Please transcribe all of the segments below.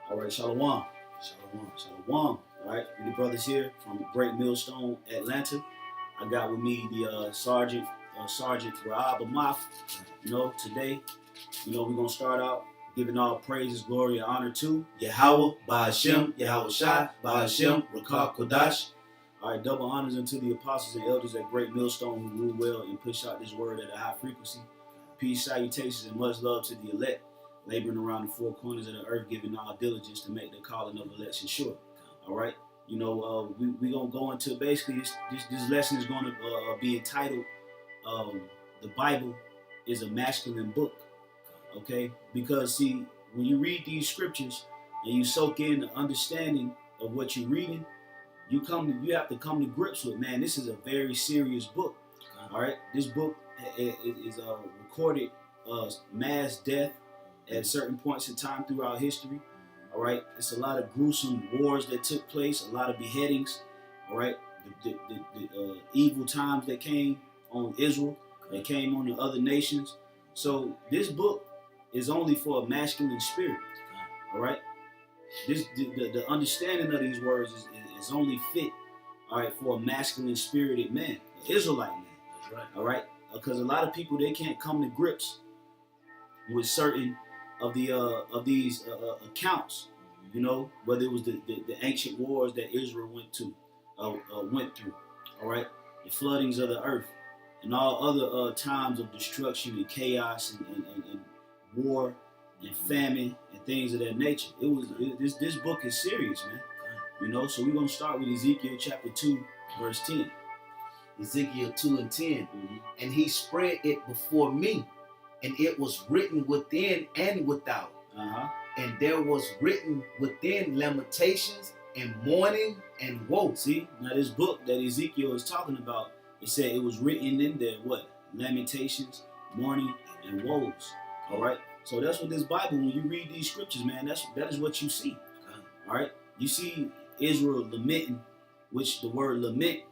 All right, Shalom. Shalom. Shalom. All right, the brothers here from Great Millstone, Atlanta. I got with me the Sergeant Rahab Amath. Today, we're going to start out giving all praises, glory, and honor to Yahweh, Ba'ashem, Yahweh Shai, Ba'ashem, Rakah Kodash. All right, double honors unto the apostles and elders at Great Millstone who rule well and push out this word at a high frequency. Peace, salutations, and much love to the elect, laboring around the four corners of the earth, giving all diligence to make the calling of election sure. All right, we're going to go into basically this lesson is going to be entitled The Bible is a Masculine Book. Okay, because see, when you read these scriptures and you soak in the understanding of what you're reading, you have to come to grips with, man, this is a very serious book. All right, this book is recorded mass death at certain points in time throughout history. All right, it's a lot of gruesome wars that took place, a lot of beheadings. All right, the evil times that came on Israel, that came on the other nations. So this book is only for a masculine spirit. All right, the understanding of these words is only fit, all right, for a masculine spirited man, an Israelite man. That's right. All right, because a lot of people, they can't come to grips with certain of these accounts. Whether it was the ancient wars that Israel went through. All right, the floodings of the earth and all other times of destruction and chaos and war and famine and things of that nature. This book is serious, man. So we're gonna start with Ezekiel chapter 2, verse 10. Ezekiel 2 and 10. Mm-hmm. And he spread it before me, and it was written within and without. And there was written within lamentations and mourning and woe. See, now this book that Ezekiel is talking about, it said it was written in there, what? Lamentations, mourning, and woes. All right? So that's what this Bible, when you read these scriptures, man, that is what you see. All right? You see Israel lamenting, which the word lament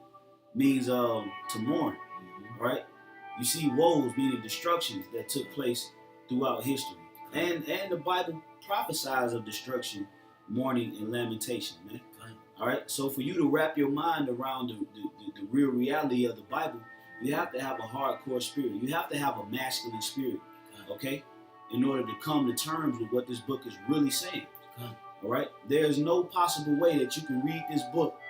means to mourn. All right? You see woes, meaning destructions that took place throughout history. And the Bible prophesies of destruction, mourning, and lamentation, man. All right? So for you to wrap your mind around the real reality of the Bible, you have to have a hardcore spirit. You have to have a masculine spirit, okay? In order to come to terms with what this book is really saying. All right? There's no possible way that you can read this book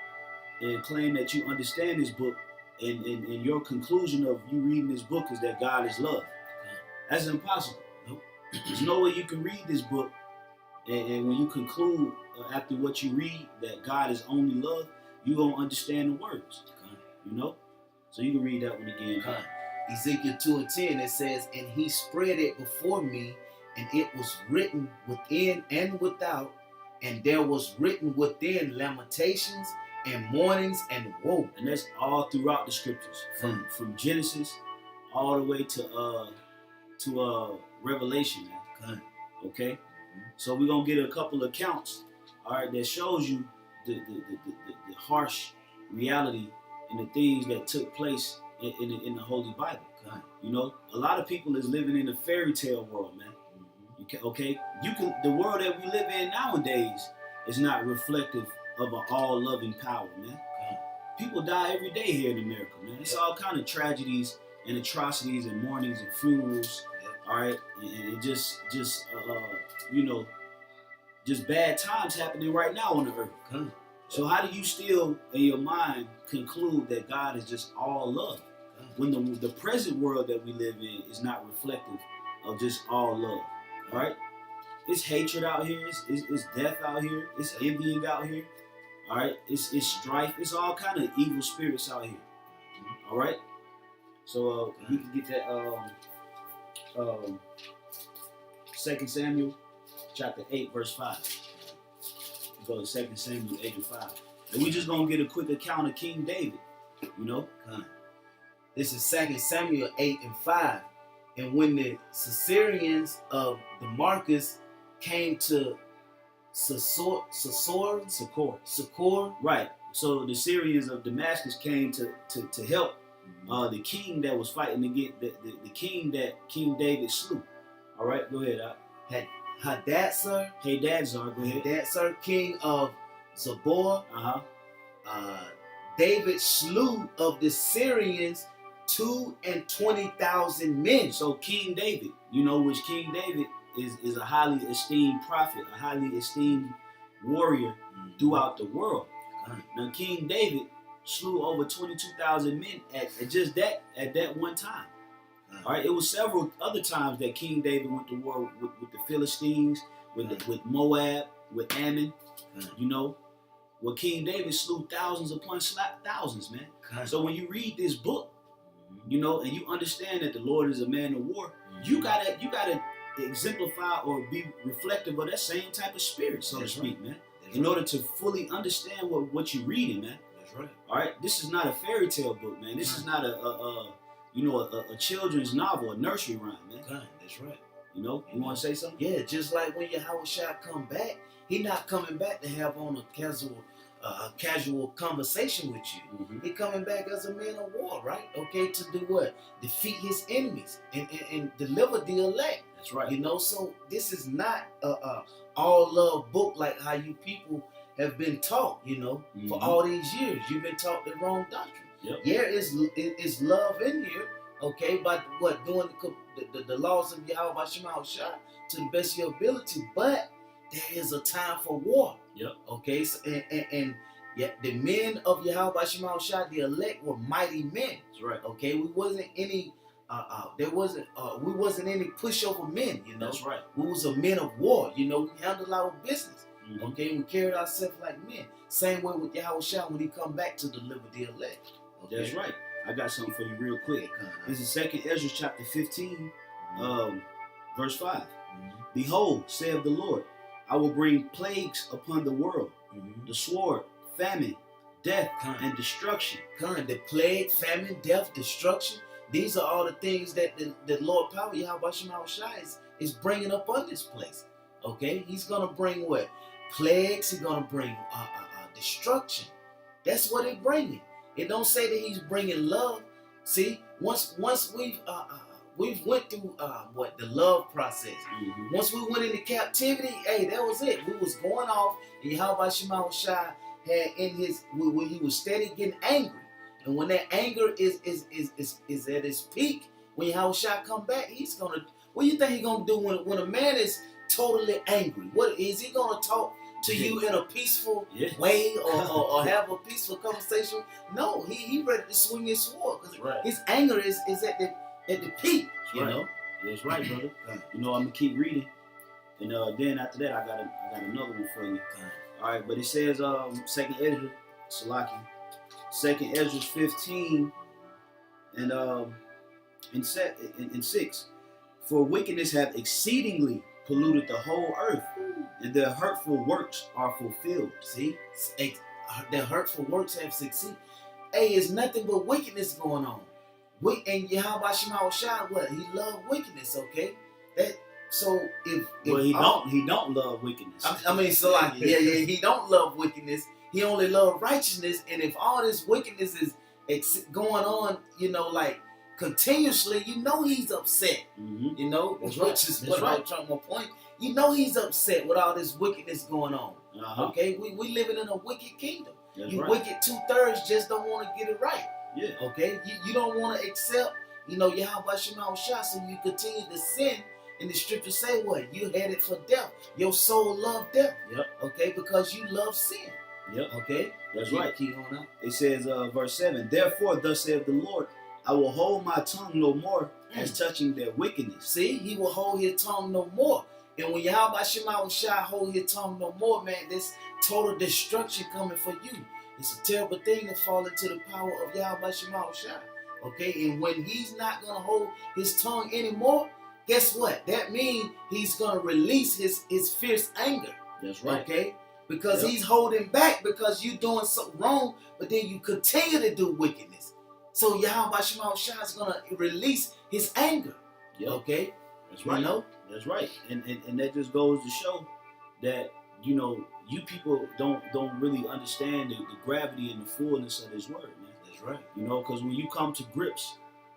and claim that you understand this book and your conclusion of you reading this book is that God is love. That's impossible. Nope. There's no way you can read this book and when you conclude after what you read that God is only love, you don't understand the words. So you can read that one again. Ezekiel 2 and 10, it says, and he spread it before me, and it was written within and without, and there was written within lamentations and mournings and woe. And that's all throughout the scriptures, from Genesis all the way to Revelation. Okay? So we're going to get a couple of accounts, all right, that shows you the harsh reality and the things that took place in the Holy Bible. A lot of people is living in a fairy tale world, man. Okay? The world that we live in nowadays is not reflective of an all-loving power, man. People die every day here in America, man. It's all kind of tragedies and atrocities and mournings and funerals, all right? And just bad times happening right now on the earth. So how do you still, in your mind, conclude that God is just all love? When the present world that we live in is not reflective of just all love, all right? It's hatred out here. It's death out here. It's envying out here, all right? It's strife. It's all kind of evil spirits out here, all right? So we can get that 2 Samuel chapter 8, verse 5. Go to 2 Samuel 8 and 5. And we just going to get a quick account of King David, This is 2 Samuel 8 and 5. And when the Caesarians of Damascus came to Sakor. Right. So the Syrians of Damascus came to help the king that was fighting against the king that King David slew. All right, go ahead. Hadassah. Hey, Dadzar, go ahead. Hadassah, king of Zabor. David slew of the Syrians 220,000 men. So King David, which King David is a highly esteemed prophet, a highly esteemed warrior throughout the world. Now King David slew over 22,000 men at that one time. All right, it was several other times that King David went to war with the Philistines, with Moab, with Ammon. Well, King David slew thousands upon thousands, man. So when you read this book, and you understand that the Lord is a man of war, you gotta exemplify or be reflective of that same type of spirit, so to speak, man. In order to fully understand what you're reading, man. That's right. All right, this is not a fairy tale book, man. This is not a children's novel, a nursery rhyme, man. That's right. You want to say something? Yeah, just like when Yahushua come back, he not coming back to have on a casual conversation with you. He coming back as a man of war, right? Okay, to do what? Defeat his enemies and deliver the elect. That's right. So this is not a all love book like how you people have been taught, for all these years. You've been taught the wrong doctrine. Yep. Yeah, it's love in here, okay, by doing the laws of Yahweh Shema Shah to the best of your ability, but there is a time for war. Yep. Okay, so, and yeah, the men of Yahweh Shema Shah, the elect, were mighty men. That's right. Okay, we wasn't any any pushover men, That's right. We was a men of war, we handled our business. Okay, we carried ourselves like men. Same way with Yahushua when he come back to deliver the elect. Okay? That's right. I got something for you real quick. This is 2nd Ezra chapter 15, verse 5. Behold, saith the Lord, I will bring plagues upon the world, the sword, famine, death, and destruction. The plague, famine, death, destruction. These are all the things that the Lord power, Yahweh Shema Shai, is bringing up on this place. Okay? He's going to bring what? Plagues. He's going to bring destruction. That's what he's bringing. It don't say that he's bringing love. See, once we've went through the love process. Once we went into captivity, hey, that was it. We was going off, and Yahweh Shema Shai had when he was steady getting angry. And when that anger is at its peak, when Yahushua come back, what do you think he's gonna do when a man is totally angry? What is he gonna talk to you in a peaceful way or have a peaceful conversation? No, he ready to swing his sword because his anger is at the peak. That's right, brother. I'm gonna keep reading, and then after that I got another one for you. All right, but it says 2nd Ezra, Salaki. 2nd Ezra 15 and 6. For wickedness hath exceedingly polluted the whole earth, and their hurtful works are fulfilled. See? Their hurtful works have succeeded. Hey, it's nothing but wickedness going on. And Yahweh Shema Shai, what? He loved wickedness, okay? So if he don't love wickedness. He don't love wickedness. He only loves righteousness, and if all this wickedness is going on, like continuously, he's upset. That's which is what I'm trying to point. He's upset with all this wickedness going on. Okay, we living in a wicked kingdom. Wicked 2/3 just don't want to get it right. Yeah. Okay, you don't want to accept, Yahweh Shema Shah, so you continue to sin. And the scriptures say what? You headed for death. Your soul loved death. Yep. Okay, because you love sin. Yep. Okay? That's right. Keep on up. It says, verse 7, Therefore, thus saith the Lord, I will hold my tongue no more as touching their wickedness. See, he will hold his tongue no more. And when Yahweh Shema Shai hold his tongue no more, man, there's total destruction coming for you. It's a terrible thing to fall into the power of Yahweh Shema Shai. Okay? And when he's not going to hold his tongue anymore, guess what? That means he's going to release his fierce anger. That's right. Okay? Because he's holding back because you're doing something wrong, but then you continue to do wickedness. So Yahweh Shema Shai is going to release his anger. Yep. Okay? That's right. That's right. And that just goes to show that, you people don't really understand the gravity and the fullness of this word, man. That's right. Because when you come to grips,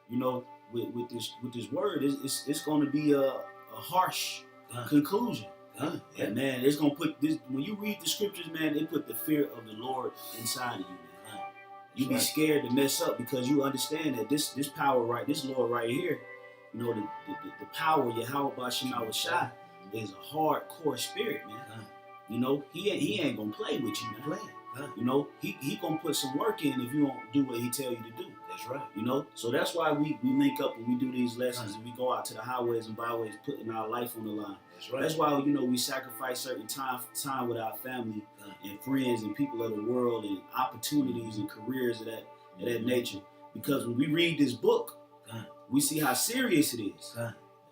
with this word, it's going to be a harsh conclusion. Yeah. And man, it's gonna put this when you read the scriptures, man, it put the fear of the Lord inside of you, man. You be scared to mess up because you understand that this power this Lord right here, you know, the power Yahweh Bashim Shai is a hardcore spirit, man. You know, he ain't gonna play with you, man. You know, he gonna put some work in if you don't do what he tell you to do. That's right. You know, so that's why we link up and we do these lessons and we go out to the highways and byways, putting our life on the line. That's right. That's why, you know, we sacrifice certain time with our family and friends and people of the world and opportunities and careers of that nature. Because when we read this book, we see how serious it is.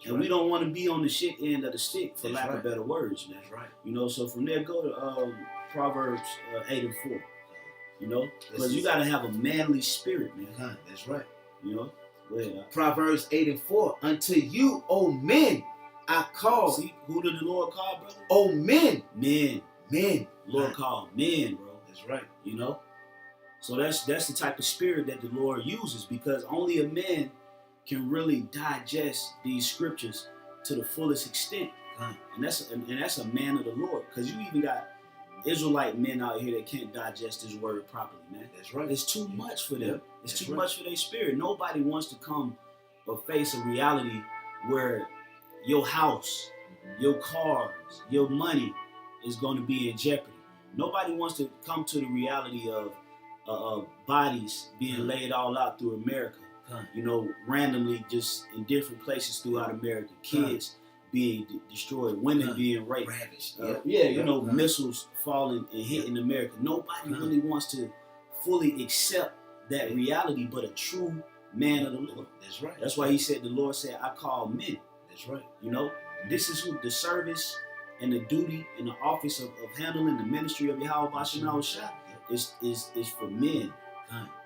And we don't want to be on the shit end of the stick, for lack of better words, man. That's right. You know, so from there, go to Proverbs 8 and 4. You know, because you got to have a manly spirit, man. That's right. You know, go ahead. Proverbs 8 and 4. Unto you, O men, I call. See, who did the Lord call, brother? O men. Men. Men. Lord called men, bro. That's right. You know, so that's the type of spirit that the Lord uses, because only a man can really digest these scriptures to the fullest extent. And that's a man of the Lord, because you even got Israelite men out here that can't digest his word properly, man. That's right. It's too much for them. It's That's too much for their spirit. Nobody wants to come or face a reality where your house, your cars, your money is going to be in jeopardy. Nobody wants to come to the reality of bodies being laid all out through America. You know, randomly just in different places throughout America. Kids being destroyed, women being raped. Ravished. You know, missiles falling and hitting America. Nobody really wants to fully accept that reality, but a true man of the Lord. That's right. That's why he said, the Lord said, I call men. That's right. You know, this is who the service and the duty and the office of handling the ministry of Yahweh Bashim Shai is for men.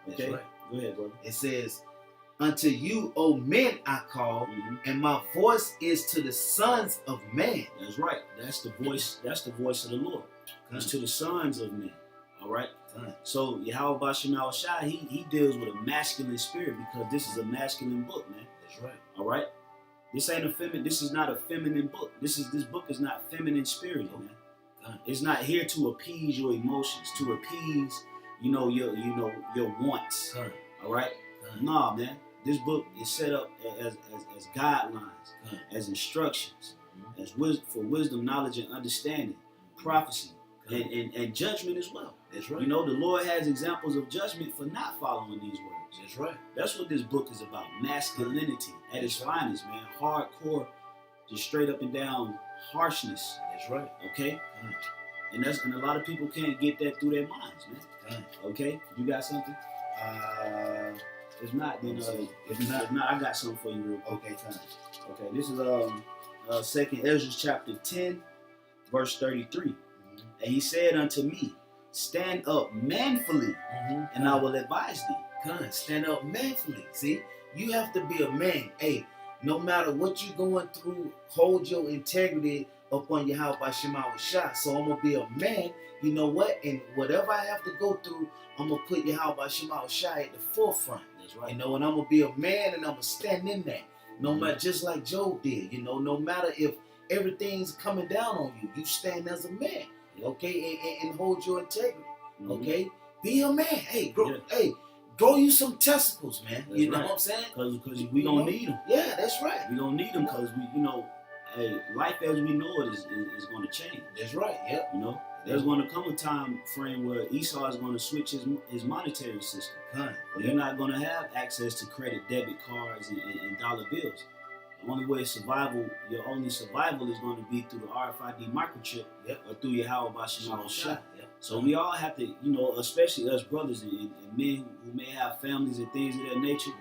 That's Okay? right. Go ahead, brother. It says, unto you, O men, I call, and my voice is to the sons of man. That's right. That's the voice. That's the voice of the Lord. It's to the sons of men. All right. So Yahweh Bashim Shai, he deals with a masculine spirit, because this is a masculine book, man. That's right. All right. This ain't a feminine. This is not a feminine book. This book is not feminine spirited, man. It's not here to appease your emotions, to appease, your wants. All right. Nah, man. This book is set up as guidelines, as instructions, for wisdom, knowledge, and understanding, prophecy, and judgment as well. That's right. You know, the Lord has examples of judgment for not following these words. That's right. That's what this book is about. Masculinity at its finest, man. Hardcore, just straight up and down harshness. That's right. Okay? And a lot of people can't get that through their minds, man. Okay? You got something? If not, then if not, I got something for you real quick. Okay, this is Second Ezra chapter 10, verse 33. And he said unto me, stand up manfully, and I will advise thee. Stand up manfully. See, you have to be a man. Hey, no matter what you're going through, hold your integrity upon Yahweh Bashim Shai. So I'm gonna be a man. You know what? And whatever I have to go through, I'm gonna put Yahweh Bashim Shai at the forefront. That's right. You know, and I'm gonna be a man, and I'm gonna stand in that. No matter, just like Job did. You know, no matter if everything's coming down on you, you stand as a man. Okay, and hold your integrity. Okay, be a man. Hey, grow you some testicles, man. That's you know right. what I'm saying? Because we gonna need them. Yeah, that's right. We gonna need them because life as we know it is going to change. That's right. Yep. You know, there's going to come a time frame where Esau is going to switch his monetary system. You're not going to have access to credit, debit cards, and dollar bills. The only way your only survival is going to be through the RFID microchip or through your Yahweh Bashim Shai. So we all have to, especially us brothers and men who may have families and things of that nature,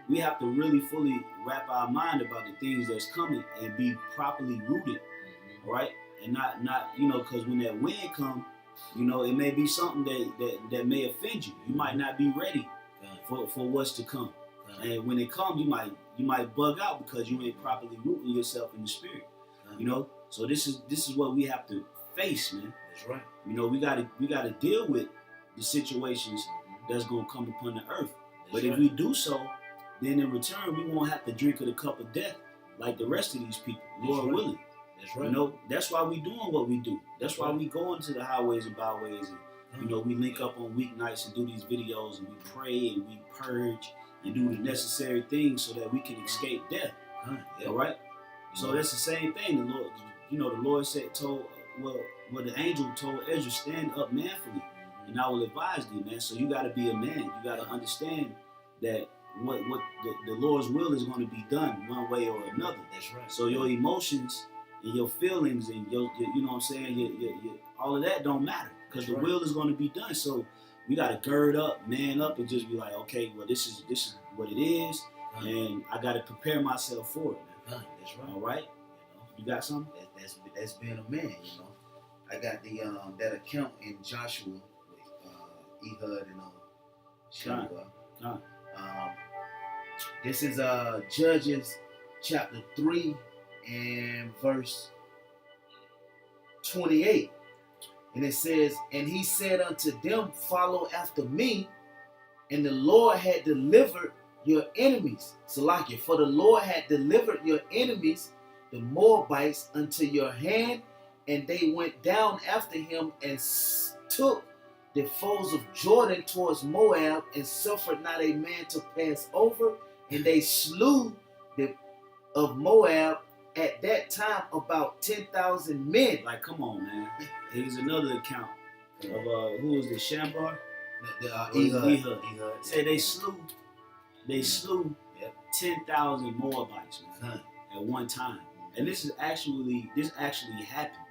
we have to really fully wrap our mind about the things that's coming and be properly rooted, right? And not because when that wind comes, it may be something that may offend you. You might not be ready for what's to come. And when it comes, you might bug out because you ain't properly rooting yourself in the spirit. So this is what we have to face, man. That's right. We gotta deal with the situations that's gonna come upon the earth. But if right. we do so, then in return we won't have to drink of the cup of death like the rest of these people, Lord willing. That's right. You know, that's why we doing what we do. That's why we go into the highways and byways, and you know, we link up on weeknights and do these videos, and we pray and we purge and do the necessary things so that we can escape death. All right. So that's the same thing. The Lord, you know, the Lord told the angel told Ezra, stand up manfully, and I will advise thee, man. So you got to be a man. You got to understand that what the Lord's will is going to be done one way or another. That's right. So your emotions and your feelings and your you know what I'm saying, your all of that don't matter, because the will is going to be done. So we got to gird up, man up, and just be like, okay, well, this is what it is, and I got to prepare myself for it, man. That's right. All right. You got something? That's being a man, you know. I got the that account in Joshua with Ehud and Shua. This is Judges chapter 3 and verse 28. And it says, and he said unto them, follow after me, and the Lord had delivered your enemies. Salakia, for the Lord had delivered your enemies, the Moabites, unto your hand, and they went down after him and took the foes of Jordan towards Moab, and suffered not a man to pass over, and they slew of Moab at that time about 10,000 men. Like, come on, man. Here's another account of who was this, Shambar? Ehud. Say they slew 10,000 Moabites, man, at one time. And this actually happened.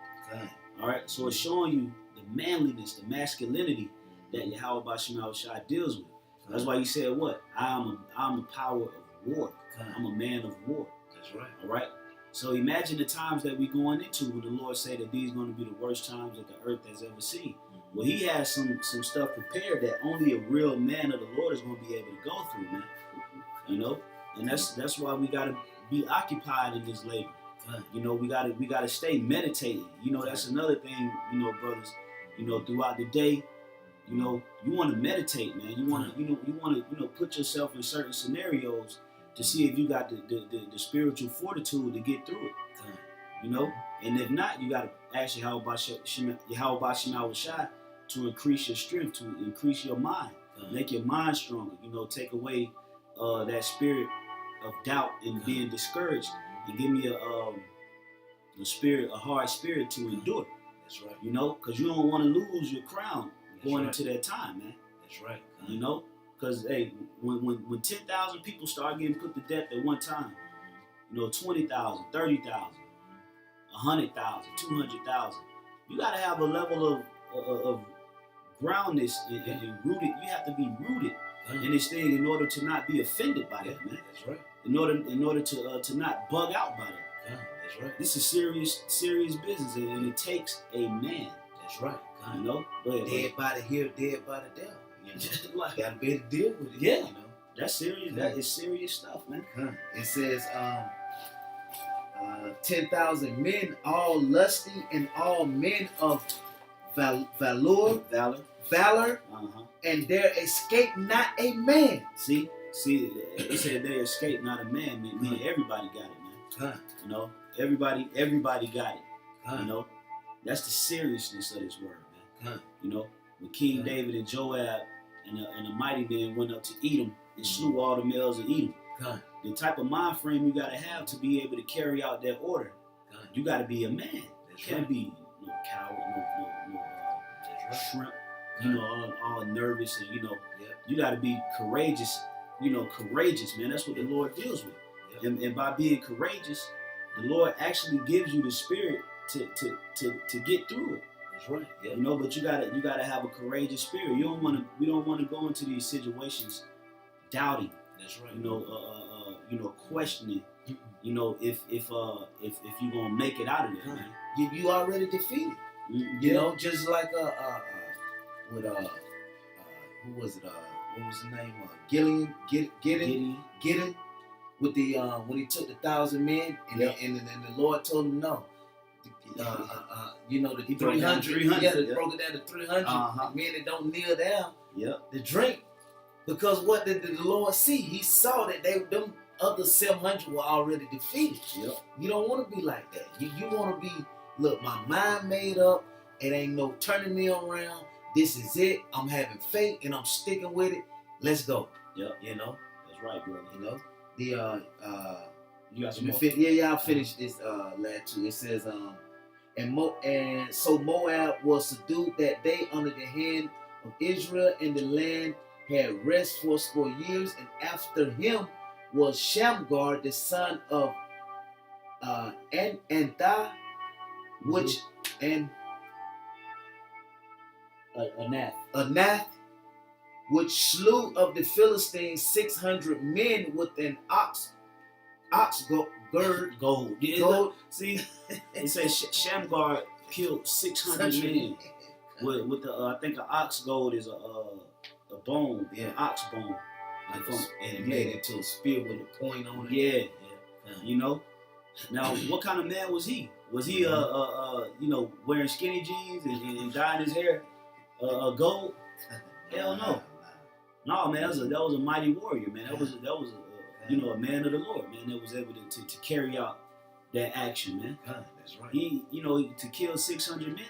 All right, so it's showing you the manliness, the masculinity that Yahweh Bashim Shai deals with. That's why he said, what? I'm a power of war. I'm a man of war. That's right. All right. So imagine the times that we're going into when the Lord said that these are going to be the worst times that the earth has ever seen. Well, he has some stuff prepared that only a real man of the Lord is going to be able to go through, man. You know, and that's why we got to be occupied in this labor. You know, we gotta stay meditating. You know, that's another thing. You know, brothers. You know, throughout the day, you know, you want to meditate, man. You want to put yourself in certain scenarios to see if you got the spiritual fortitude to get through it. You know, and if not, you got to ask Yahweh Bashim Shai to increase your strength, to increase your mind, make your mind stronger. You know, take away that spirit of doubt and being discouraged, and give me a hard spirit to endure. That's right. You know, because you don't want to lose your crown going into that time, man. That's right. You know, because hey, when 10,000 people start getting put to death at one time, you know, 20,000, 30,000, 100,000, 200,000, you got to have a level of groundness and rooted. You have to be rooted in this thing in order to not be offended by that, man. That's right. In order to not bug out by that. That's right. This is serious business, and it takes a man. That's right. You know, dead by the here, dead by the devil. You know, like, gotta be able to deal with it. Yeah, you know, that's serious. That is serious stuff, man. It says 10,000 men, all lusty and all men of valor, and there escaped not a man. See, it said there escaped not a man, meaning everybody got it, man. You know, everybody got it. You know, that's the seriousness of this word, man. You know, when King David and Joab and the mighty men went up to Edom and slew all the males of Edom. The type of mind frame you got to have to be able to carry out that order. You got to be a man. You can't be no coward, no shrimp. You know, all nervous, and you know, you got to be courageous. You know, courageous, man. That's what the Lord deals with. And by being courageous, the Lord actually gives you the spirit to get through it. That's right. You know, but you gotta have a courageous spirit. We don't want to go into these situations doubting. That's right. You know, questioning. You know, if you gonna make it out of there, man. You already defeated. You know, just like with who was it? What was the name? Gideon. With the when he took the 1,000 men, and the Lord told him no. You know, the 300. Yeah, they broke it down to 300 men that don't kneel down. To drink, because what did the Lord see? He saw that them other 700 were already defeated. Yep. You don't want to be like that. You want to be, look, my mind made up. It ain't no turning me around. This is it. I'm having faith and I'm sticking with it. Let's go. Yep. You know? That's right, brother. You know? You got some more? I'll finish this last two. It says, and so Moab was subdued that day under the hand of Israel, and the land had rest 80 years. And after him was Shamgar, the son of Antha, which and Anath, which slew of the Philistines 600 men with an ox gold. See, it says Shamgar killed 600 men with the I think an ox gold is a bone, an ox bone, and it made it into a spear with a point on it. Yeah. You know. Now, what kind of man was he? Was he wearing skinny jeans and dyeing his hair gold? Hell no. No, man, that was a mighty warrior, man. That was a man of the Lord, man, that was able to carry out that action, man. That's right. He, to kill 600 men,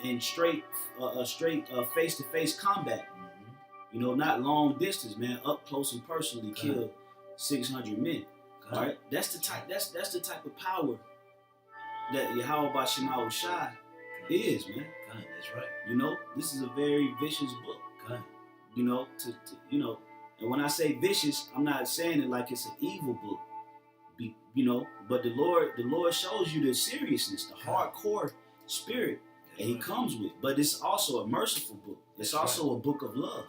in straight face-to-face combat. Mm-hmm. Not long distance, man, up close and personally kill 600 men. All right, that's the type of power that Yahweh Bashim Shai is, man. That's right. This is a very vicious book. And when I say vicious, I'm not saying it like it's an evil book. But the Lord shows you the seriousness, the hardcore spirit that He comes with. But it's also a merciful book. It's also a book of love.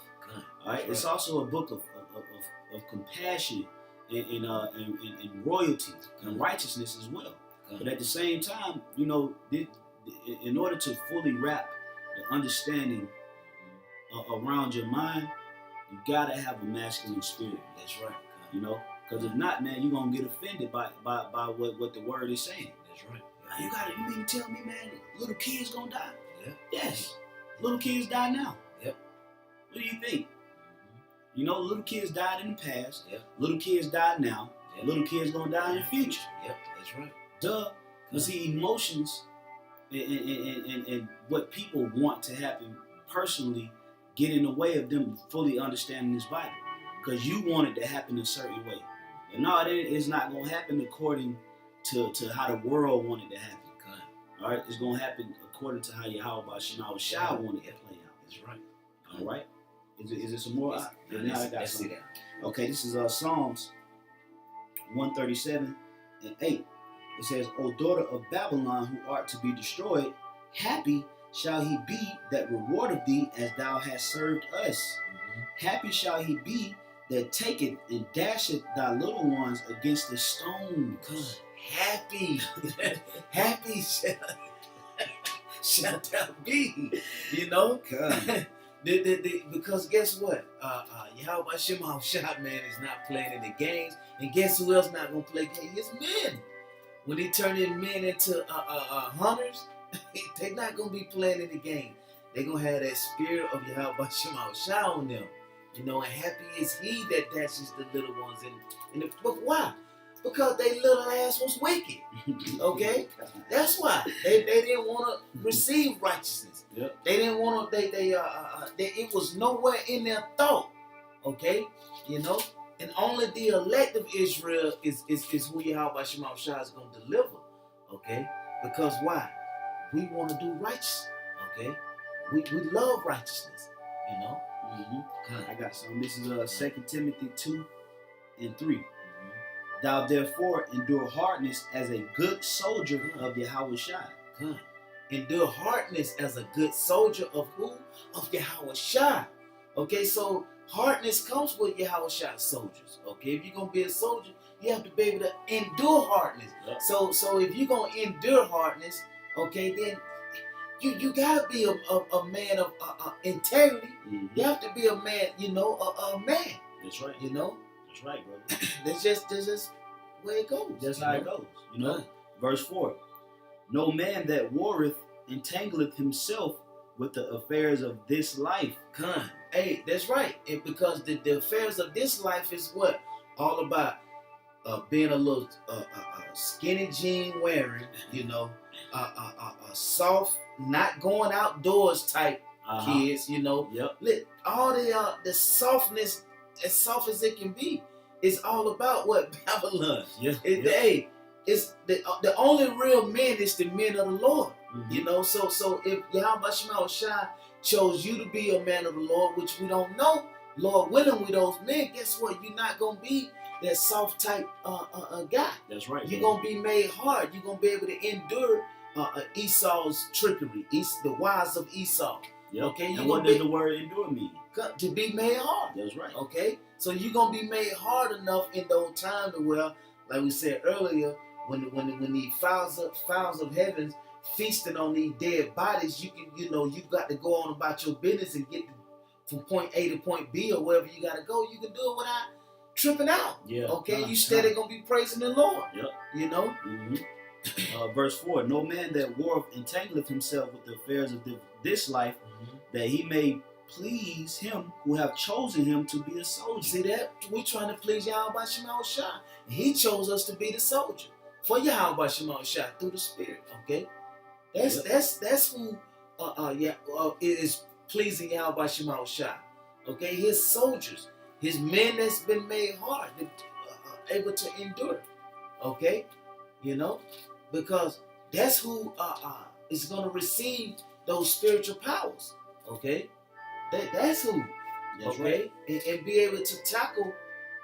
All right, it's also a book of compassion and royalty and righteousness as well. But at the same time, in order to fully wrap the understanding around your mind, you gotta have a masculine spirit. That's right. Because if not, man, you're gonna get offended by what the word is saying. That's right. You mean to tell me, man, little kids gonna die? Yeah. Yes. Little kids die now. Yep. What do you think? Little kids died in the past. Yep. Little kids die now. Yep. Little kids gonna die in the future. Yep, that's right. Duh. But see, emotions and what people want to happen personally get in the way of them fully understanding this Bible. Because you want it to happen a certain way. But no, it's not going to happen according to how the world wanted to happen. All right? It's going to happen according to how Yahweh Shai wanted to play out. That's right. All right? Is there some more? Let's see that. Okay, this is Psalms 137 and 8. It says, O daughter of Babylon, who art to be destroyed, happy shall he be that rewardeth thee as thou hast served us. Mm-hmm. Happy shall he be that taketh and dasheth thy little ones against the stone. Happy. Happy shall thou be. Because guess what? Yahweh Shema Shah, man, is not playing in the games. And guess who else not going to play games? It's men. When he turning men into hunters, they're not going to be playing in the game. They're going to have that spirit of Yahweh Shema Shah on them. And happy is he that dashes the little ones in the. But why? Because they little ass was wicked. Okay? That's why. They didn't want to receive righteousness. Yep. They didn't want to, it was nowhere in their thought. Okay? And only the elect of Israel is who Yahweh Shema Shah is going to deliver. Okay? Because why? We want to do righteousness. Okay? We love righteousness. Mm-hmm. I got some. This is 2 Timothy 2 and 3. Thou therefore endure hardness as a good soldier of Yahweh Shai. Endure hardness as a good soldier of who? Of Yahweh Shai. Okay, so hardness comes with Yahweh Shai soldiers. Okay, if you're going to be a soldier, you have to be able to endure hardness. Yep. So if you're going to endure hardness, okay, then you got to be a man of integrity. Mm-hmm. You have to be a man, a man. That's right. That's right, brother. That's just where it goes. That's how it goes. Verse 4. No man that warreth entangleth himself with the affairs of this life. Hey, that's right. And because the affairs of this life is what? all about being a little skinny jean wearing, you know, soft, not going outdoors type kids, you know. Yep. All the softness, as soft as it can be, is all about what Babylon. Yeah. Hey, it's the only real men is the men of the Lord. Mm-hmm. You know, so if Yahweh Shai chose you to be a man of the Lord, which we don't know, Lord willing, with those men, guess what? You're not gonna be that soft type guy. That's right. You're gonna be made hard. You're gonna be able to endure Esau's trickery, the wiles of Esau. Yep. Okay. And what does the word endure mean? To be made hard. That's right. Okay. So you're gonna be made hard enough in those times where, like we said earlier, when the fowls of heavens feasting on these dead bodies, you've got to go on about your business and get from point A to point B or wherever you got to go. You can do it without tripping out. Yeah. Okay. You steady gonna be praising the Lord. Yep. You know. Mm-hmm. Verse 4: No man that warreth entangleth himself with the affairs of this life, that he may please him who have chosen him to be a soldier. See that? We trying to please Yahweh Shema Shai. He chose us to be the soldier for Yahweh Shema Shai through the Spirit. Okay. That's who is pleasing Yahweh Shema Shai. Okay, his soldiers, his men that's been made hard, able to endure. Okay, you know, because that's who is going to receive those spiritual powers. Okay, that's who. That's okay, right. And be able to tackle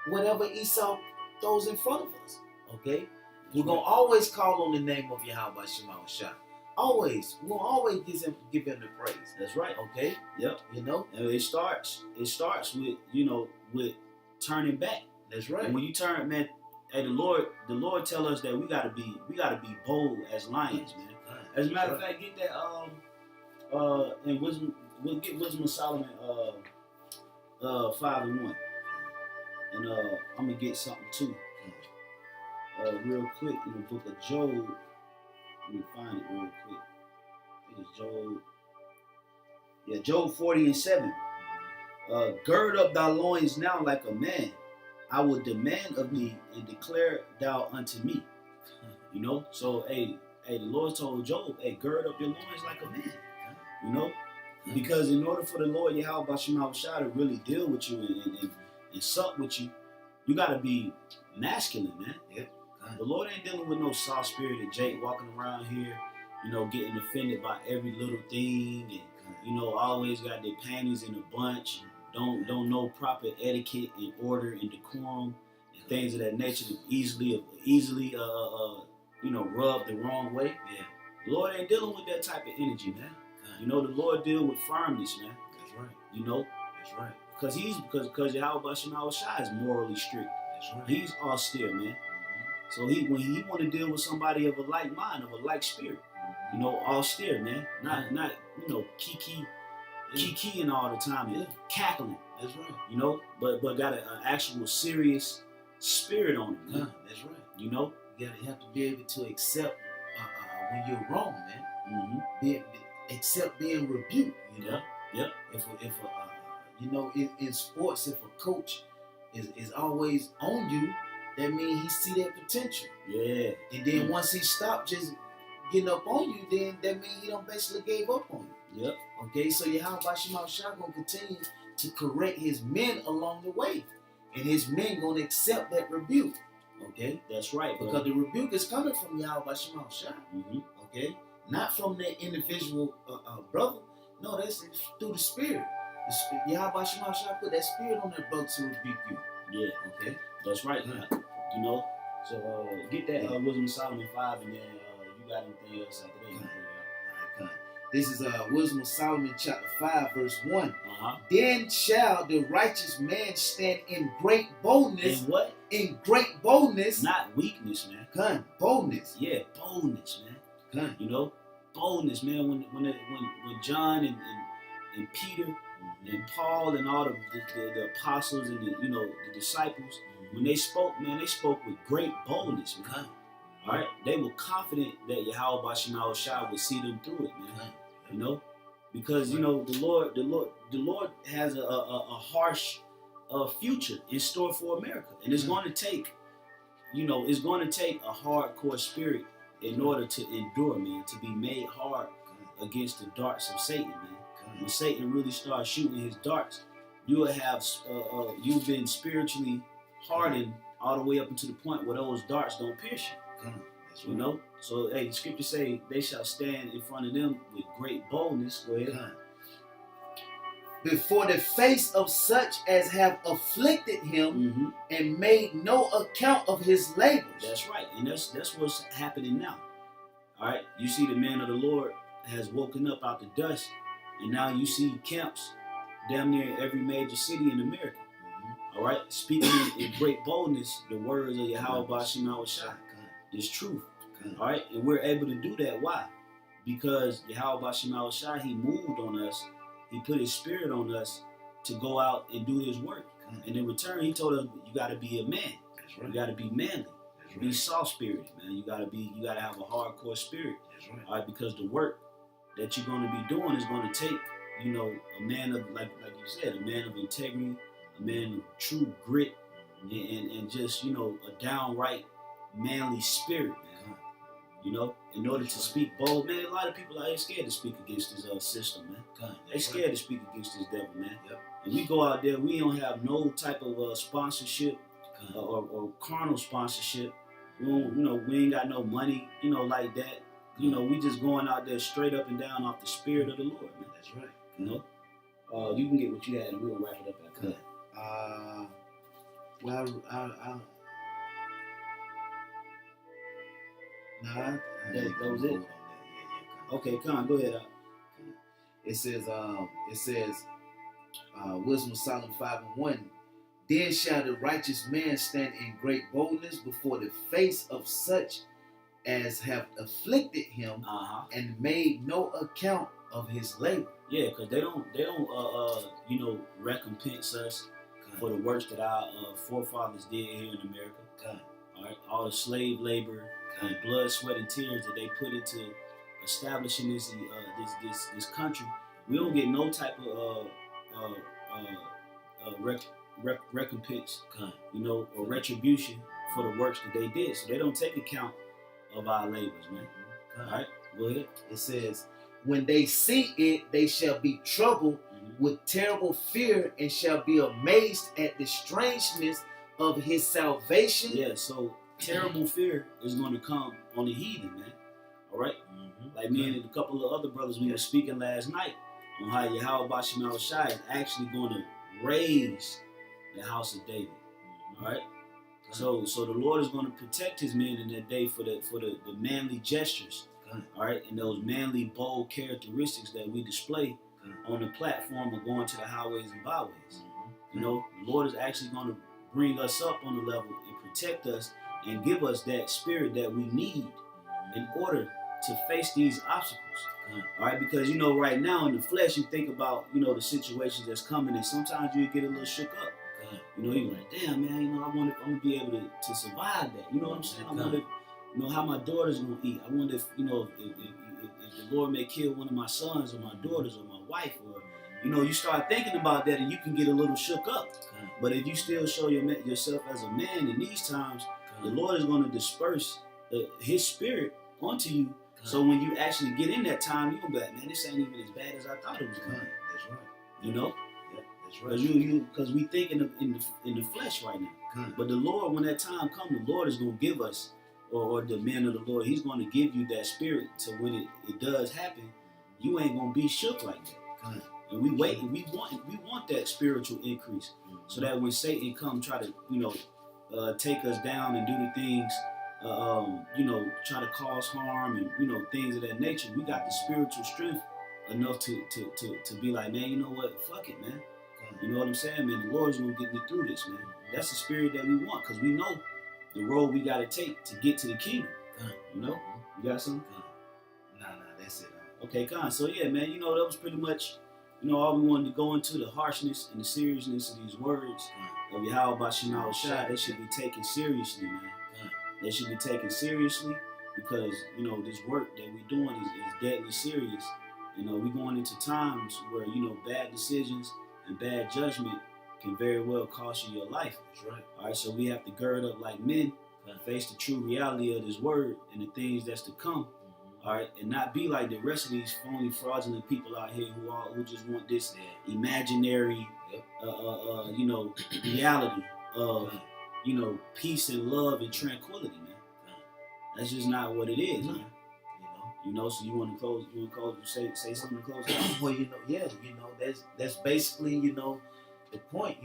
whatever Esau throws in front of us. Okay, we're gonna always call on the name of Yahweh Shema Shai. Always, we'll always give him the praise. That's right. Okay. Yep. You know, and it starts with with turning back. That's right. And when you turn, man, hey, the Lord tell us that we gotta be bold as lions, man. As a matter of fact, get that and wisdom. We'll get Wisdom of Solomon 5:1, and I'm gonna get something too, real quick in the book of Job. Let me find it real quick. I think it's Job. Yeah, Job 40:7. Gird up thy loins now like a man. I will demand of thee and declare thou unto me. You know, so hey, the Lord told Job, hey, gird up your loins like a man. You know, because in order for the Lord Yahweh Shema Shai to really deal with you and sup with you, you gotta be masculine, man. Yeah. The Lord ain't dealing with no soft spirited Jake walking around here, getting offended by every little thing, and always got their panties in a bunch, don't know proper etiquette and order and decorum and things of that nature, easily rubbed the wrong way. Yeah. The Lord ain't dealing with that type of energy, man. The Lord deal with firmness, man. That's right. That's right. Because Yahweh Shema Shai is morally strict. That's right. He's austere, man. So when he want to deal with somebody of a like mind, of a like spirit, austere, man, not kikiing all the time and cackling. That's right. But got an actual serious spirit on it, man. That's right. You have to be able to accept when you're wrong, man. Mm-hmm. Accept being rebuked. Yep. In sports, if a coach is always on you, that means he see that potential. Yeah. And then once he stopped just getting up on you, then that means he don't basically gave up on you. Yep. Okay, so Yahweh Shema Shai gonna continue to correct his men along the way. And his men gonna accept that rebuke. Okay? That's right. Because the rebuke is coming from Yahweh Shema Shai. Mm-hmm. Okay? Not from the individual brother. No, that's through the Spirit. Yahweh Shema Shai put that Spirit on that brother to rebuke you. Yeah. Okay? That's right. So get that Wisdom of Solomon 5, and then you got anything else after that? All right. This is Wisdom of Solomon chapter 5 verse 1. Then shall the righteous man stand in great boldness. In what? In great boldness. Not weakness, man. Boldness. Yeah, boldness, man. Boldness, man. When John and Peter and Paul and all the apostles and the disciples, when they spoke, man, they spoke with great boldness, man. All right, they were confident that Yahweh Shema Shai would see them through it, man. Because the Lord has a harsh future in store for America, and it's going to take, it's going to take a hardcore spirit in order to endure, man, to be made hard against the darts of Satan, man. When Satan really starts shooting his darts, you will have you've been spiritually hardened all the way up until the point where those darts don't pierce you. You know, so hey, the scripture say they shall stand in front of them with great boldness. Go ahead. Before the face of such as have afflicted him and made no account of his labors. That's right, and that's what's happening now. All right, you see the man of the Lord has woken up out the dust, and now you see camps damn near every major city in America. All right, speaking in great boldness, the words of Yahweh Bashim Shai is truth. All right, and we're able to do that. Why? Because Yahweh Bashim Shai, he moved on us. He put his spirit on us to go out and do his work. And in return, he told us, you got to be a man. That's right. You got to be manly. Be soft spirited, man. You got to have a hardcore spirit. That's right. All right, because the work that you're going to be doing is going to take, a man of, like you said, a man of integrity, a man of true grit, and just, a downright manly spirit, man. In order to speak bold, man, a lot of people are scared to speak against this system, man. They scared to speak against this devil, man. Yep. And we go out there, we don't have no type of sponsorship or carnal sponsorship. We ain't got no money, like that. We just going out there straight up and down off the spirit of the Lord, man. That's right. You can get what you had, and we'll wrap it up after that. That was it. Okay, come on, go ahead. It says, Wisdom of Solomon 5:1. Then shall the righteous man stand in great boldness before the face of such as have afflicted him and made no account of his labor. Yeah, because they don't recompense us for the works that our forefathers did here in America. All right, all the slave labor and blood, sweat, and tears that they put into establishing this country. We don't get no type of recompense, or retribution for the works that they did. So they don't take account of our labors, man. All right, go ahead. It says, when they see it, they shall be troubled with terrible fear and shall be amazed at the strangeness of his salvation. Yeah, so terrible fear is going to come on the heathen, man. All right? Like me and a couple of other brothers, we were speaking last night on how Yahweh Bashim Shai is actually going to raise the house of David. All right? So the Lord is going to protect his men in that day for the manly gestures. All right? And those manly, bold characteristics that we display on the platform of going to the highways and byways. The Lord is actually going to bring us up on the level and protect us and give us that spirit that we need in order to face these obstacles. All right, because right now in the flesh, you think about the situations that's coming, and sometimes you get a little shook up. You're like, damn, man, I wonder if I'm gonna be able to survive that. You know what I'm saying? I wonder how my daughter's gonna eat. I wonder if if the Lord may kill one of my sons or my daughters or my wife, or you start thinking about that, and you can get a little shook up. But if you still show yourself as a man in these times, the Lord is going to disperse his spirit onto you. So when you actually get in that time, you're going to be like, man, this ain't even as bad as I thought it was going to be. That's right. Yeah, that's right. Because we think in the flesh right now. But the Lord, when that time comes, the Lord is going to give us, or the men of the Lord, he's going to give you that spirit. So when it does happen, you ain't going to be shook like that. And we wait, and we want that spiritual increase, so that when Satan come try to take us down and do the things, try to cause harm and things of that nature, we got the spiritual strength enough to be like, man, you know what, fuck it, man. You know what I'm saying, man? The Lord's gonna get me through this, man. That's the spirit that we want, because we know the road we gotta take to get to the kingdom. You got something? Nah, that's it. Okay, so yeah, man, that was pretty much all we wanted to go into, the harshness and the seriousness of these words of Yahweh Bashim Shai. They should be taken seriously, man. They should be taken seriously, because, this work that we're doing is deadly serious. We're going into times where, bad decisions and bad judgment can very well cost you your life. That's right. All right, so we have to gird up like men and face the true reality of this word and the things that's to come. All right, and not be like the rest of these phony, fraudulent people out here who just want this imaginary, reality of, peace and love and tranquility, man. That's just not what it is, man. So you want to close? You want to close? Say something to close out? Well, that's basically, the point.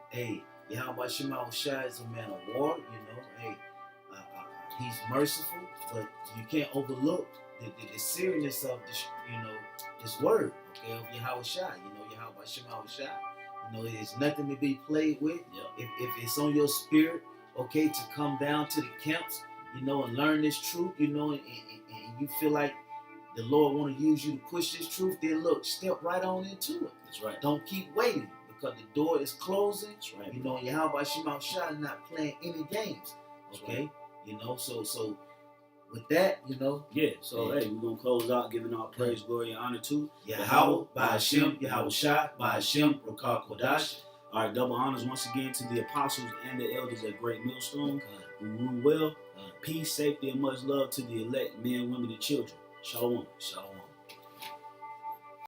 Hey, Yahweh Shema Shai is a man of war. Hey, he's merciful, but you can't overlook the seriousness of this, this word, okay, of Yahweh Shai. Yahweh Shema Shai. It's nothing to be played with. Yep. If it's on your spirit, okay, to come down to the camps, and learn this truth, and you feel like the Lord want to use you to push this truth, then look, step right on into it. That's right. Don't keep waiting because the door is closing. That's right. Yahweh Shema Shai not playing any games. Okay? Right. So with that, Yeah, so hey, we're gonna close out giving all praise, glory, and honor to Yahweh, Ba'Hashem, Yahweh Shai, Ba'Hashem, Rakah Kodash. All right, double honors once again to the apostles and the elders at Great Millstone who rule well. Peace, safety, and much love to the elect men, women, and children. Shalom. Shalom.